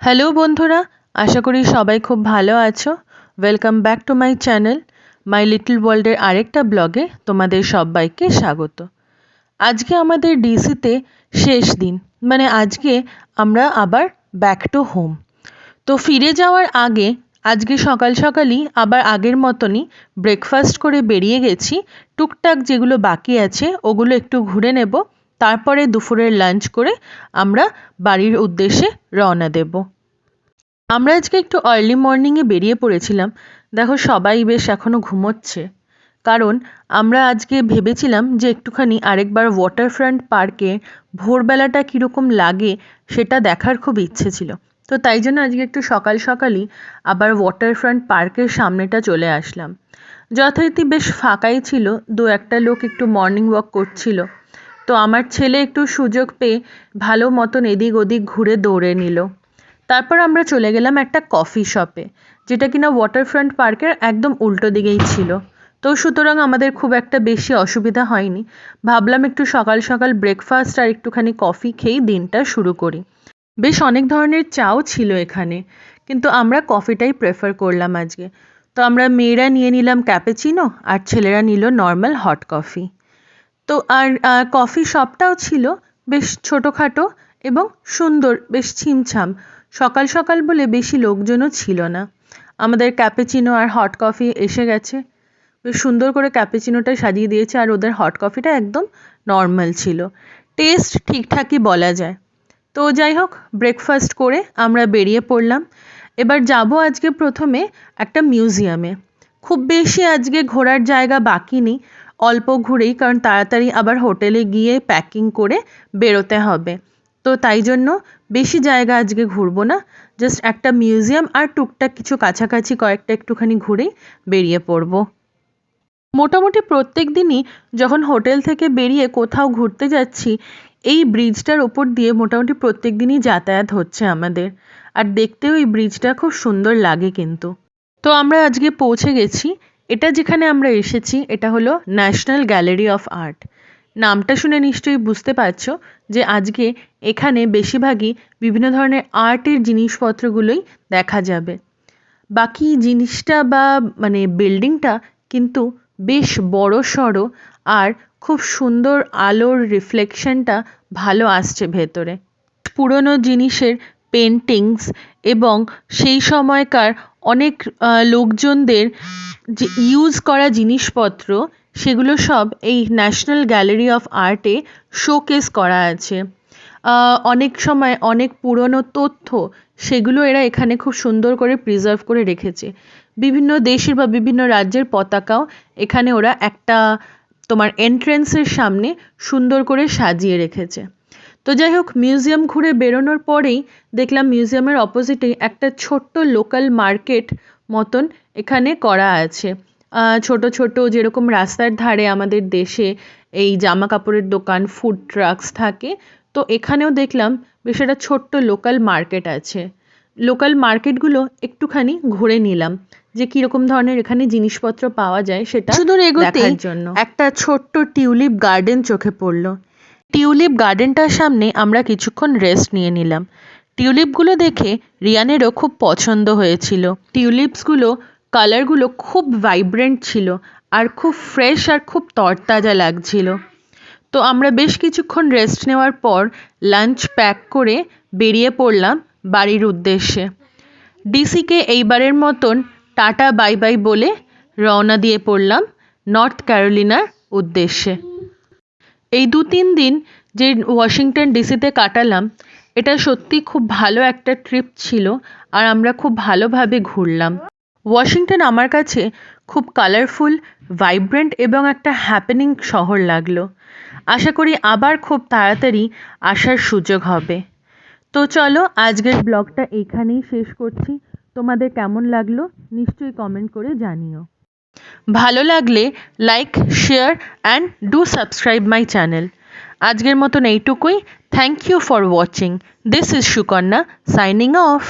Hello বন্ধুরা, আশা করি সবাই খুব ভালো আছো। Welcome back to my channel my little ওয়ার্ল্ডের আরেকটা ব্লগে তোমাদের সবাইকে স্বাগত। আজকে আমাদের ডিসিতে শেষ দিন, মানে আজকে আমরা আবার ব্যাক টু হোম। তো ফিরে যাওয়ার আগে আজকে সকাল সকালই আবার আগের মতনই ব্রেকফাস্ট করে বেরিয়ে গেছি। টুকটাক যেগুলো বাকি আছে ওগুলো একটু ঘুরে নেব, তারপরে দুপুরের লাঞ্চ করে আমরা বাড়ির উদ্দেশ্যে রওনা দেব। আমরা আজকে একটু আর্লি মর্নিংয়ে বেরিয়ে পড়েছিলাম। দেখো সবাই বেশ এখনও ঘুমোচ্ছে, কারণ আমরা আজকে ভেবেছিলাম যে একটুখানি আরেকবার ওয়াটারফ্রন্ট পার্কে ভোরবেলাটা কীরকম লাগে সেটা দেখার খুব ইচ্ছে ছিল। তো তাই জন্য আজকে একটু সকাল সকালই আবার ওয়াটারফ্রন্ট পার্কের সামনেটা চলে আসলাম। যথারীতি বেশ ফাঁকাই ছিল, দু একটা লোক একটু মর্নিং ওয়াক করছিল। তো আমার ছেলে একটু সুযোগ পেয়ে ভালো মতন এদিক ওদিক ঘুরে দৌড়ে নিল। তারপর আমরা চলে গেলাম একটা কফি শপে, যেটা কিনা ওয়াটারফ্রন্ট পার্কের একদম উল্টো দিকেই ছিল। তো সুতরাং আমাদের খুব একটা বেশি অসুবিধা হয়নি। ভাবলাম একটু সকাল সকাল ব্রেকফাস্ট আর একটুখানি কফি খেয়েই দিনটা শুরু করি। বেশ অনেক ধরনের চাও ছিল এখানে, কিন্তু আমরা কফিটাই প্রেফার করলাম আজকে। তো আমরা মেয়েরা নিয়ে নিলাম ক্যাপুচিনো আর ছেলেরা নিল নর্মাল হট কফি। তো আর কফি শপটাও ছিল বেশ ছোটোখাটো এবং সুন্দর, বেশ ছিমছাম। সকাল সকাল বলে বেশি লোকজনও ছিল না। আমাদের ক্যাপুচিনো আর হট কফি এসে গেছে। বেশ সুন্দর করে ক্যাপুচিনোটা সাজিয়ে দিয়েছে, আর ওদের হট কফিটা একদম নর্মাল ছিল। টেস্ট ঠিকঠাকই বলা যায়। তো যাই হোক, ব্রেকফাস্ট করে আমরা বেরিয়ে পড়লাম। এবার যাব আজকে প্রথমে একটা মিউজিয়ামে। খুব বেশি আজকে ঘোরার জায়গা বাকি নেই, অল্প ঘুরেই, কারণ তাড়াতাড়ি আবার হোটেলে গিয়ে প্যাকিং করে বেরোতে হবে। তো তাই জন্য বেশি জায়গা আজকে ঘুরবো না, জাস্ট একটা মিউজিয়াম আর টুকটাক কিছু কাছাকাছি কয়েকটা একটুখানি ঘুরেই বেরিয়ে পড়বো। মোটামুটি প্রত্যেক দিনই যখন হোটেল থেকে বেরিয়ে কোথাও ঘুরতে যাচ্ছি, এই ব্রিজটার ওপর দিয়ে মোটামুটি প্রত্যেক দিনই যাতায়াত হচ্ছে আমাদের। আর দেখতেও এই ব্রিজটা খুব সুন্দর লাগে কিন্তু। তো আমরা আজকে পৌঁছে গেছি। এটা যেখানে আমরা এসেছি এটা হলো ন্যাশনাল গ্যালারি অফ আর্ট। নামটা শুনে নিশ্চয়ই বুঝতে পারছো যে আজকে এখানে বেশিরভাগই বিভিন্ন ধরনের আর্টের জিনিসপত্রগুলোই দেখা যাবে। বাকি জিনিসটা বা মানে বিল্ডিংটা কিন্তু বেশ বড়সড়, আর খুব সুন্দর আলোর রিফ্লেকশনটা ভালো আসছে ভেতরে। পুরনো জিনিসের পেন্টিংস এবং সেই সময়কার অনেক লোকজনদের যে ইউজ করা জিনিসপত্র, সেগুলো সব এই ন্যাশনাল গ্যালারি অফ আর্টে শোকেস করা আছে। অনেক সময় অনেক পুরনো তথ্য, সেগুলো এরা এখানে খুব সুন্দর করে প্রিজার্ভ করে রেখেছে। বিভিন্ন দেশের বা বিভিন্ন রাজ্যের পতাকাও এখানে ওরা একটা তোমার এন্ট্রেন্সের সামনে সুন্দর করে সাজিয়ে রেখেছে। তো যাই হোক, মিউজিয়াম ঘুরে বেরোনোর পরেই দেখলাম মিউজিয়ামের অপোজিটেই একটা ছোট্ট লোকাল মার্কেট মতন এখানে করা আছে। ছোট ছোট যেরকম রাস্তার ধারে আমাদের দেশে এই জামা কাপড়ের দোকান, ফুড ট্রাকস থাকে, তো এখানেও দেখলাম বেশ একটা ছোট্ট লোকাল মার্কেট আছে। লোকাল মার্কেটগুলো একটুখানি ঘুরে নিলাম, যে কীরকম ধরনের এখানে জিনিসপত্র পাওয়া যায় সেটা শুধু দেখার জন্য। একটা ছোট্ট টিউলিপ গার্ডেন চোখে পড়লো। টিউলিপ গার্ডেনটার সামনে আমরা কিছুক্ষণ রেস্ট নিয়ে নিলাম। টিউলিপগুলো দেখে রিয়ানেরও খুব পছন্দ হয়েছিল। টিউলিপসগুলো কালারগুলো খুব ভাইব্রেন্ট ছিল, আর খুব ফ্রেশ আর খুব তরতাজা লাগছিল। তো আমরা বেশ কিছুক্ষণ রেস্ট নেওয়ার পর লাঞ্চ প্যাক করে বেরিয়ে পড়লাম বাড়ির উদ্দেশ্যে। ডিসিকে এইবারের মতন টাটা বাই বাই বলে রওনা দিয়ে পড়লাম নর্থ ক্যারোলিনার উদ্দেশ্যে। এই 2-3 দিন যে ওয়াশিংটন ডিসিতে কাটালাম, এটা সত্যি খুব ভালো একটা ট্রিপ ছিল, আর আমরা খুব ভালোভাবে ঘুরলাম। ওয়াশিংটন আমার কাছে খুব কালারফুল, ভাইব্রেন্ট এবং একটা হ্যাপেনিং শহর লাগলো। আশা করি আবার খুব তাড়াতাড়ি আসার সুযোগ হবে। তো চলো, আজকের ব্লগটা এইখানেই শেষ করছি। তোমাদের কেমন লাগলো নিশ্চয়ই কমেন্ট করে জানিও। ভালো লাগলে like, share and do subscribe my channel. আজকের মতন এইটুকুই। Thank you for watching. This is Sukanya signing of.